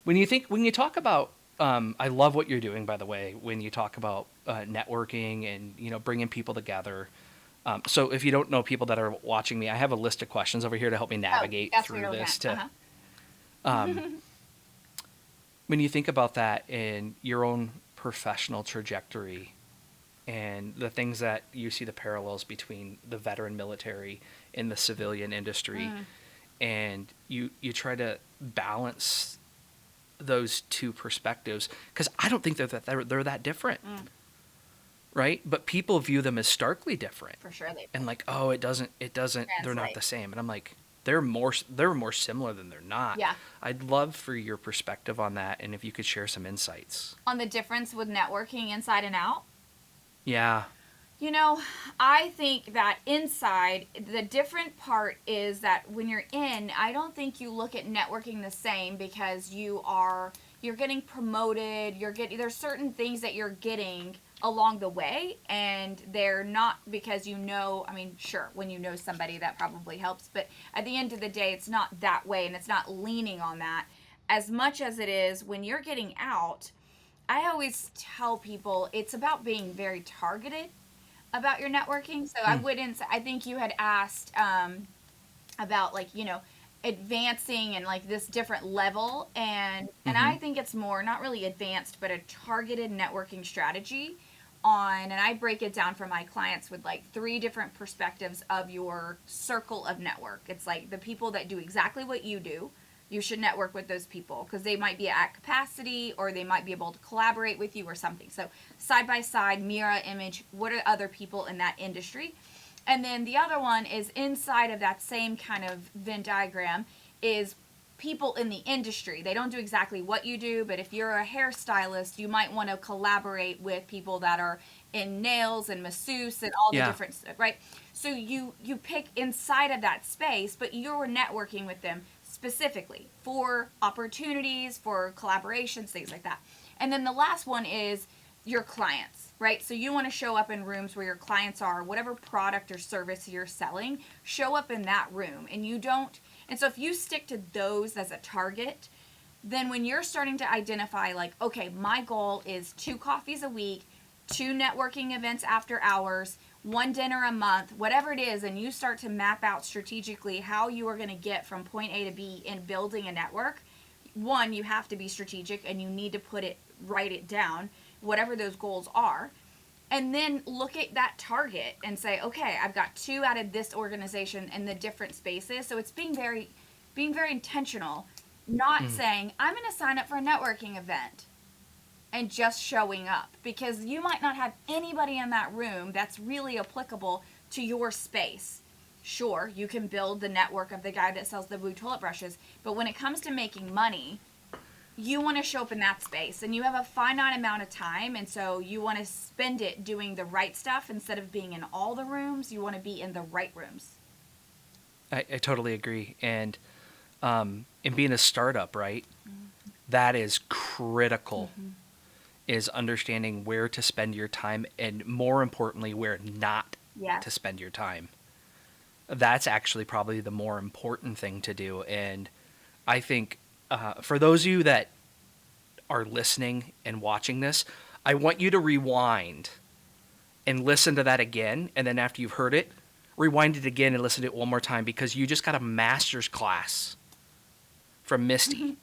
When you talk about, I love what you're doing, by the way, when you talk about networking and, bringing people together. So if you don't know, people that are watching me, I have a list of questions over here to help me Oh, navigate that's what through you're looking at. this. To Uh-huh. When you think about that in your own professional trajectory and the things that you see the parallels between the veteran military and the civilian industry, Mm, and you try to balance those two perspectives, because I don't think they're that different, mm, right? But people view them as starkly different, for sure they and like, oh, it doesn't, they're not translate. the same, and I'm like, they're more similar than they're not. Yeah. I'd love for your perspective on that, and if you could share some insights. On the difference with networking inside and out, Yeah. you know, I think that inside, the different part is that when you're in, I don't think you look at networking the same because you're getting promoted, there's certain things that you're getting along the way, and they're not because I mean, sure, when you know somebody that probably helps, but at the end of the day it's not that way, and it's not leaning on that as much as it is when you're getting out. I always tell people it's about being very targeted about your networking. So I Mm. wouldn't. I think you had asked about, like, advancing and like this different level, and Mm-hmm. I think it's more not really advanced, but a targeted networking strategy on. And I break it down for my clients with like three different perspectives of your circle of network. It's like the people that do exactly what you do. You should network with those people because they might be at capacity or they might be able to collaborate with you or something. So side by side, mirror image, what are other people in that industry? And then the other one is inside of that same kind of Venn diagram is people in the industry. They don't do exactly what you do, but if you're a hairstylist, you might want to collaborate with people that are in nails and masseuse and all the Yeah. different stuff, right? So you pick inside of that space, but you're networking with them specifically for opportunities, for collaborations, things like that. And then the last one is your clients, right? So you want to show up in rooms where your clients are, whatever product or service you're selling, show up in that room. And you don't, and so if you stick to those as a target, then when you're starting to identify, like, okay, my goal is 2 coffees a week, 2 networking events after hours, 1 dinner a month, whatever it is, and you start to map out strategically how you are going to get from point A to B in building a network. One, you have to be strategic and you need to write it down, whatever those goals are. And then look at that target and say, okay, I've got two out of this organization in the different spaces. So it's being very intentional, not Mm. saying, I'm going to sign up for a networking event and just showing up, because you might not have anybody in that room that's really applicable to your space. Sure, you can build the network of the guy that sells the blue toilet brushes, but when it comes to making money, you want to show up in that space and you have a finite amount of time, and so you want to spend it doing the right stuff instead of being in all the rooms. You want to be in the right rooms. I totally agree. And in being a startup, right, that is critical, Mm-hmm. is understanding where to spend your time and, more importantly, where not Yes. to spend your time. That's actually probably the more important thing to do. And I think, for those of you that are listening and watching this, I want you to rewind and listen to that again. And then after you've heard it, rewind it again and listen to it one more time, because you just got a master's class from Misty.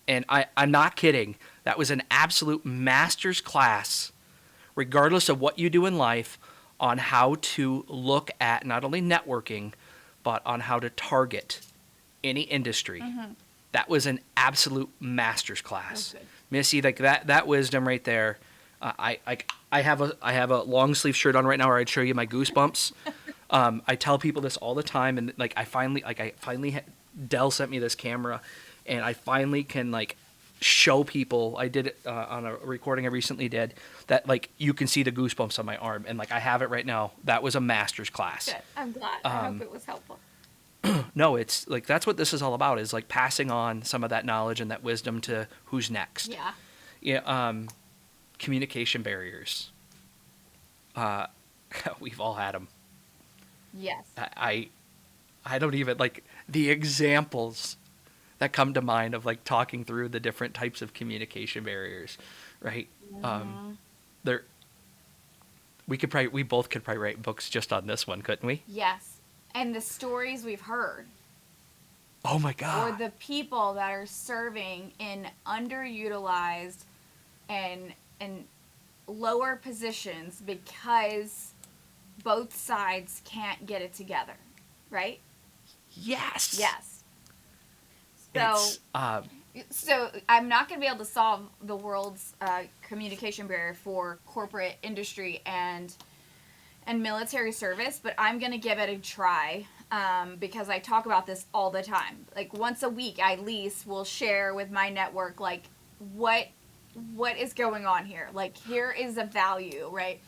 And I'm not kidding. That was an absolute master's class, regardless of what you do in life, on how to look at not only networking, but on how to target any industry. Mm-hmm. That was an absolute master's That was class. good. Missy, like that wisdom right there. I have a long sleeve shirt on right now where I'd show you my goosebumps. I tell people this all the time, and like Dell sent me this camera, and I finally can like show people. I did it on a recording I recently did, that like you can see the goosebumps on my arm, and like I have it right now. That was a master's class. Good. I'm glad. I hope it was helpful. No, it's like that's what this is all about, is like passing on some of that knowledge and that wisdom to who's next. Yeah. Yeah. Communication barriers. Uh, we've all had them. Yes. I don't even like the examples that come to mind of like talking through the different types of communication barriers, right? There, we both could probably write books just on this one, couldn't we? Yes. And the stories we've heard, Oh my or God. the people that are serving in underutilized and lower positions because both sides can't get it together, right? Yes. Yes. So, It's so I'm not going to be able to solve the world's communication barrier for corporate industry and military service, but I'm going to give it a try because I talk about this all the time. Like once a week, I at least will share with my network like what is going on here. Like here is a value, right?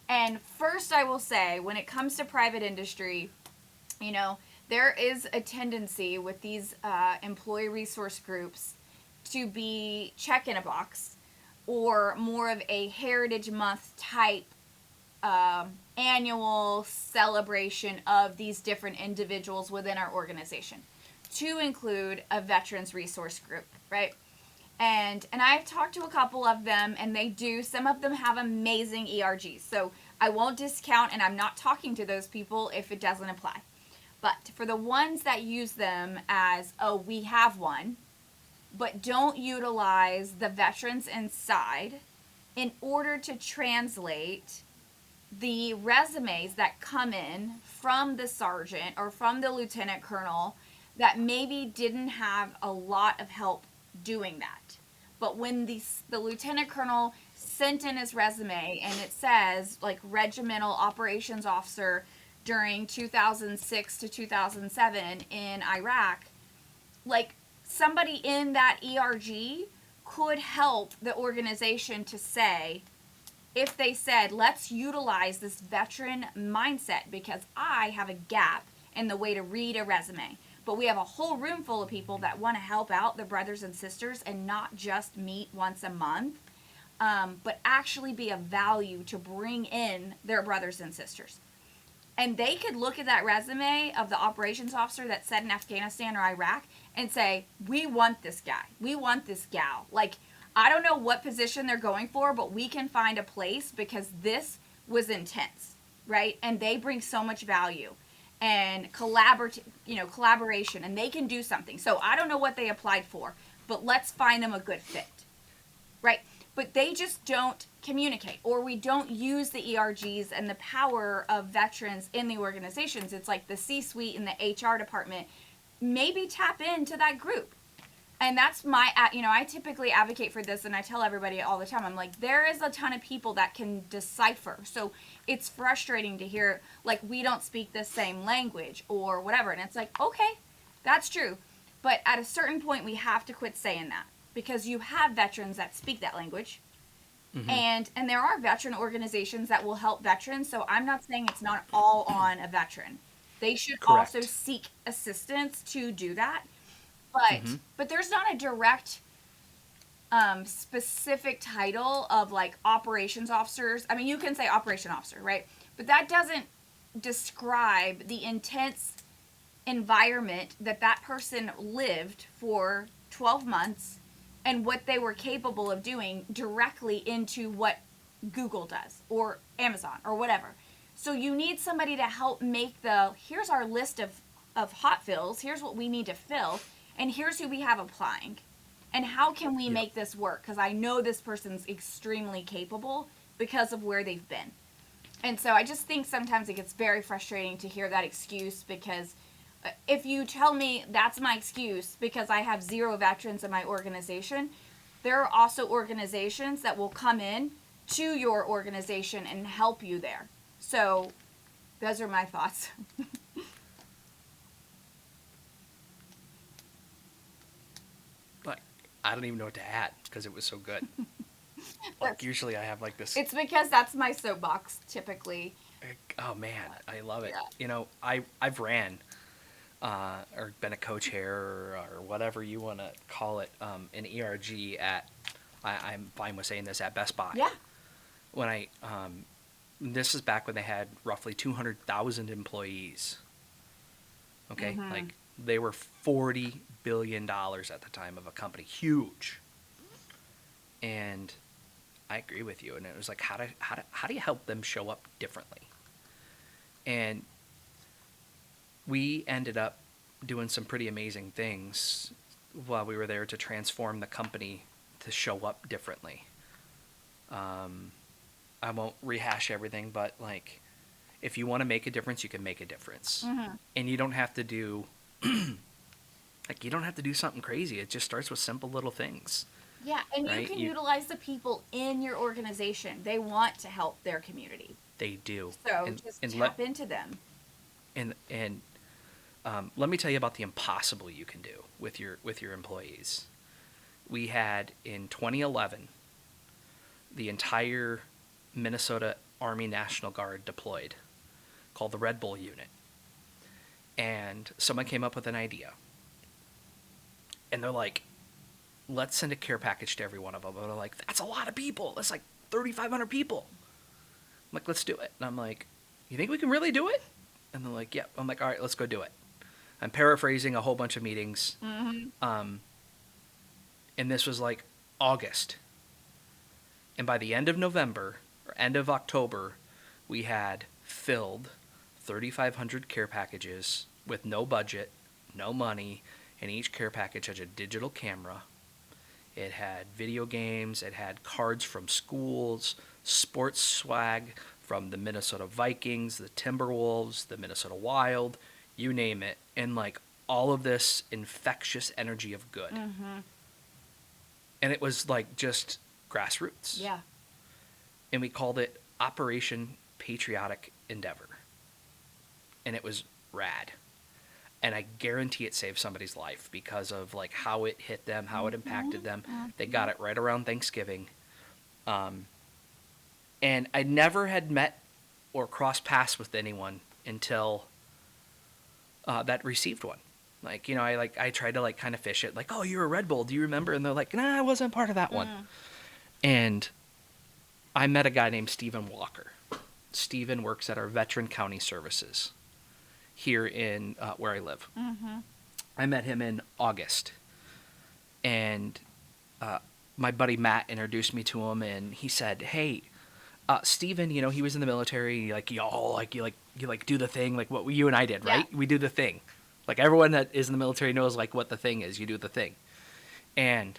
And first, I will say when it comes to private industry, you know, there is a tendency with these employee resource groups to be check in a box or more of a Heritage Month type annual celebration of these different individuals within our organization, to include a veterans resource group, right? And I've talked to a couple of them, and they do. Some of them have amazing ERGs, so I won't discount, and I'm not talking to those people if it doesn't apply. But for the ones that use them as, oh, we have one, but don't utilize the veterans inside in order to translate the resumes that come in from the sergeant or from the lieutenant colonel that maybe didn't have a lot of help doing that. But when the lieutenant colonel sent in his resume and it says like regimental operations officer during 2006 to 2007 in Iraq, like somebody in that ERG could help the organization to say, if they said, let's utilize this veteran mindset because I have a gap in the way to read a resume. But we have a whole room full of people that want to help out their brothers and sisters and not just meet once a month, but actually be of value to bring in their brothers and sisters. And they could look at that resume of the operations officer that said in Afghanistan or Iraq and say, we want this guy. We want this gal. Like, I don't know what position they're going for, but we can find a place because this was intense, right? And they bring so much value and collaboration, and they can do something. So I don't know what they applied for, but let's find them a good fit, right? But they just don't communicate, or we don't use the ERGs and the power of veterans in the organizations. It's like the C-suite and the HR department maybe tap into that group. And that's my, I typically advocate for this, and I tell everybody all the time, I'm like, there is a ton of people that can decipher. So it's frustrating to hear, like, we don't speak the same language or whatever. And it's like, okay, that's true. But at a certain point, we have to quit saying that because you have veterans that speak that language. Mm-hmm. And there are veteran organizations that will help veterans. So I'm not saying it's not all on a veteran. They should Correct. also seek assistance to do that. But there's not a direct specific title of like operations officers. I mean, you can say operation officer, right? But that doesn't describe the intense environment that person lived for 12 months and what they were capable of doing directly into what Google does or Amazon or whatever. So you need somebody to help make here's our list of hot fills, here's what we need to fill, and here's who we have applying. And how can we make this work? Because I know this person's extremely capable because of where they've been. And so I just think sometimes it gets very frustrating to hear that excuse, because if you tell me that's my excuse because I have 0 veterans in my organization, there are also organizations that will come in to your organization and help you there. So those are my thoughts. Like, I don't even know what to add because it was so good. Like, usually I have like this. It's because that's my soapbox typically. Oh man, I love it. Yeah. You know, I've ran or been a co-chair or whatever you want to call it, an ERG at, I'm fine with saying this, at Best Buy. Yeah. When this is back when they had roughly 200,000 employees. Okay, like They were $40 billion at the time of a company. Huge. And I agree with you. And it was like, how do you help them show up differently? And we ended up doing some pretty amazing things while we were there to transform the company to show up differently. I won't rehash everything, but like, if you want to make a difference, you can make a difference. Mm-hmm. And you don't have to do like, you don't have to do something crazy. It just starts with simple little things. Yeah, and right? you can utilize the people in your organization. They want to help their community. They do. So just tap into them. And let me tell you about the impossible you can do with your employees. We had in 2011 the entire Minnesota Army National Guard deployed, called the Red Bull Unit. And someone came up with an idea. And they're like, let's send a care package to every one of them. And they're like, that's a lot of people. That's like 3,500 people. I'm like, let's do it. And I'm like, you think we can really do it? And they're like, yep. I'm like, all right, let's go do it. I'm paraphrasing a whole bunch of meetings. Mm-hmm. And this was like August. And by the end of November, or end of October, we had filled 3,500 care packages with no budget, no money, and each care package had a digital camera. It had video games, it had cards from schools, sports swag from the Minnesota Vikings, the Timberwolves, the Minnesota Wild, you name it. And like all of this infectious energy of good. Mm-hmm. And it was like just grassroots. Yeah. And we called it Operation Patriotic Endeavor. And it was rad. And I guarantee it saved somebody's life because of like how it hit them, how it impacted them. They got it right around Thanksgiving. And I never had met or crossed paths with anyone until that received one. Like, you know, I tried to like kind of fish it, like, oh, you're a Red Bull, do you remember? And they're like, nah, I wasn't part of that one. And I met a guy named Stephen Walker. Stephen works at our Veteran County Services here in where I live. Mm-hmm. I met him in August. And my buddy Matt introduced me to him, and he said, hey, Stephen, you know, he was in the military, like, y'all, like, you do the thing, like what you and I did, right? Yeah. We do the thing. Like, everyone that is in the military knows, like, what the thing is. You do the thing. And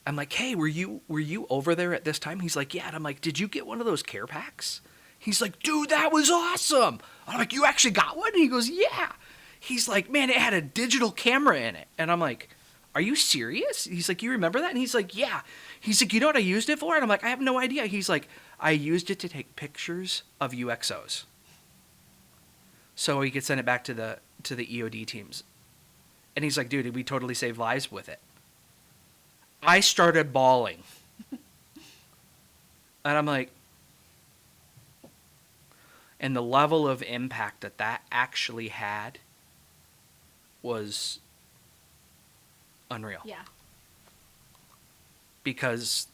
I'm like, hey, were you over there at this time? He's like, yeah. And I'm like, did you get one of those care packs? He's like, dude, that was awesome. I'm like, you actually got one? And he goes, yeah. He's like, man, it had a digital camera in it. And I'm like, are you serious? He's like, you remember that? And he's like, yeah. He's like, you know what I used it for? And I'm like, I have no idea. He's like, I used it to take pictures of UXOs, so he could send it back to the EOD teams. And he's like, dude, we totally saved lives with it. I started bawling. And I'm like, and the level of impact that actually had was unreal. Yeah. Because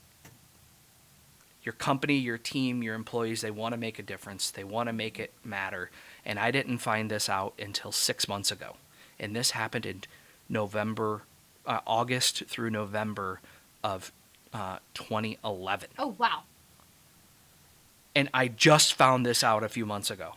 your company, your team, your employees, they want to make a difference. They want to make it matter. And I didn't find this out until 6 months ago. And this happened in August through November of 2011. Oh, wow. And I just found this out a few months ago.